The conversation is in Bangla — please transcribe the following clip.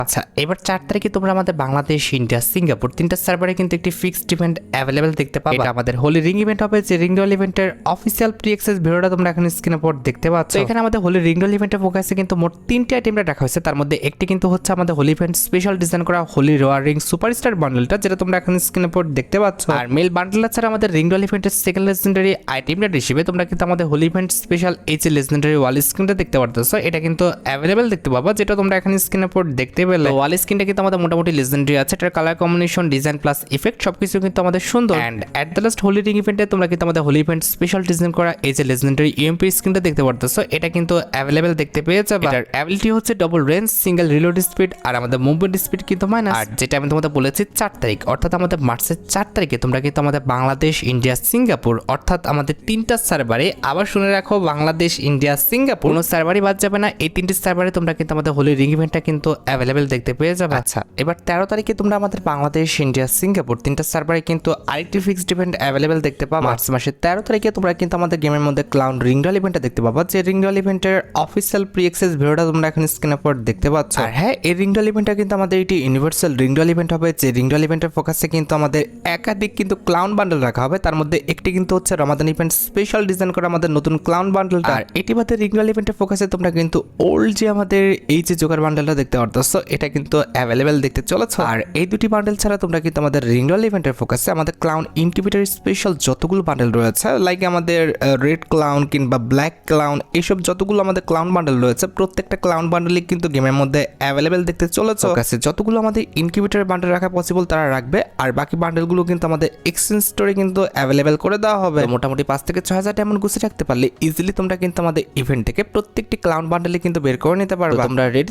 আচ্ছা, এবার 4 তারিখে তোমরা আমাদের বাংলাদেশ, ইন্ডিয়া, সিঙ্গাপুর তিনটা সার্ভারে কিন্তু একটি ফিক্সড ইভেন্ট অ্যাভেলেবেল দেখতে পাবে। এটা আমাদের হোলি রিং ইভেন্ট হবে, যে রিং ডল ইভেন্টের অফিসিয়াল প্রি অ্যাক্সেস ভিডিওটা তোমরা এখন স্ক্রিনে পর দেখতে পাচ্ছ। এখানে আমাদের হোলি রিং ডল ইভেন্টের ফোকাসে কিন্তু মোট 3টি আইটেম রাখা হয়েছে। তার মধ্যে একটি কিন্তু হচ্ছে আমাদের হোলি ইভেন্ট স্পেশাল ডিজাইন করা হোলি রোয়ার রিং সুপারস্টার বান্ডেলটা, যেটা তোমরা এখন স্ক্রিনে পর দেখতে পাচ্ছ। আর মেল বান্ডেল ছাড়া আমাদের রিং ডল ইভেন্টের সেকেন্ড লেজেন্ডারি আইটেম হিসেবে তোমরা কিন্তু আমাদের হোলি ইভেন্ট স্পেশাল এই যে লেজেন্ডারি ওয়াল স্ক্রিনটা দেখতে পারতেছো, এটা কিন্তু অ্যাভেলেবেল দেখতে পাবা, যেটা তোমরা এখন স্ক্রিনে পর দেখতে পেলে। ওয়াল স্ক্রিনটা কিন্তু আমাদের মোটামুটি লেজেন্ডারি আছে, এটার colour combination, design plus effect সবকিছু কিন্তু আমাদের সুন্দর। And at the last Holi ring ইভেন্টে তোমরা কিন্তু আমাদের হোলি ইভেন্ট স্পেশাল ডিজাইন করা এই যে লেজেন্ডারি ইউএমপি স্ক্রিনটা দেখতে পারতেছো, এটা কিন্তু অ্যাভেলেবেল দেখতে পেয়ে যাবে। এটার অ্যাবিলিটি হচ্ছে double range, single reload speed, আর আমাদের মুভমেন্ট স্পিড কিন্তু মাইনাস। আর যেটা আমি তোমাদের বলেছি 4 তারিখ অর্থাৎ আমাদের মার্চের 4 তারিখে তোমরা কিন্তু আমাদের বাংলাদেশ, ইন্ডিয়া, সিঙ্গাপুর অর্থাৎ আমাদের 3টা সার্ভারে, আবার শুনে রাখো বাংলাদেশ, ইন্ডিয়া, সিঙ্গাপুর কোনো সার্ভারই বাদ যাবে না, এই 3টি সার্ভারে তোমরা কিন্তু আমাদের হোলি রিং ইভেন্টটা কিন্তু অ্যাভেলেবেল দেখতে পেয়ে যাবে। আচ্ছা, এবার 13 তারিখে তোমরা আমাদের বাংলাদেশ, ইন্ডিয়া, সিঙ্গাপুর 3টা সার্ভারে কিন্তু আরেকটি ফিক্সড ইভেন্ট অ্যাভেলেবেল দেখতে পাবা। মার্চ মাসের 13 তারিখে তোমরা কিন্তু আমাদের গেমের মধ্যে ক্লাউন রিং ডল ইভেন্টটা দেখতে পাবা, যে রিং ডল ইভেন্টের অফিসিয়াল প্রি অ্যাক্সেস ভিডিওটা তোমরা এখন স্ক্রিনে পর দেখতে পাচ্ছ। আর হ্যাঁ, এই রিং ডল ইভেন্টটা কিন্তু আমাদের এটি ইউনিভার্সাল রিং ডল ইভেন্ট হবে, যে রিং ডল ইভেন্টের ফোকাসে কিন্তু আমাদের একাধিক কিন্তু ক্লাউন বান্ডেল রাখা হবে। তার মধ্যে একটি কিন্তু হচ্ছে রমাদান ইভেন্ট স্পেশাল ডিজাইন করা আমাদের নতুন ক্লাউন বান্ডেলটা। আর এটি বাদে রিং ডল ইভেন্টের ফোকাসে তোমরা কিন্তু ওল্ড যে আমাদের এই যে জোকার বান্ডেলটা দেখতে পারতেছো, এটা কিন্তু অ্যাভেলেবেল দেখতে চলেছ। আর এই দুটি বান্ডেল ছাড়া তোমরা কিন্তু আমাদের রিং ডল ইভেন্টের ফোকাসে আমাদের ক্লাউন ইনকিউবেটর স্পেশাল যতগুলো বান্ডেল রয়েছে, লাইক আমাদের রেড ক্লাউন কিংবা ব্ল্যাক ক্লাউন, এইসব যতগুলো আমাদের ক্লাউন বান্ডেল রয়েছে, প্রত্যেকটা ক্লাউন বান্ডেলই কিন্তু গেমের মধ্যে অ্যাভেলেবেল দেখতে চলেছে। ফোকাসে যতগুলো আমাদের ইনকিউবেটর বান্ডেল রাখা পসিবল তারা রাখবে, আর বাকি বান্ডেলগুলো কিন্তু আমাদের এক্সচেঞ্জ স্টোরে কিন্তু অ্যাভেলেবেল করে দেওয়া হবে। মোটামুটি 5 থেকে 6,000 ডায়মন্ড গুছিয়ে রাখতে পারলে ইজিলি তোমরা কিন্তু আমাদের ইভেন্ট থেকে প্রত্যেকটি ক্লাউন বান্ডেলে কিন্তু বের করে নিতে পারবে। তোমরা রেডি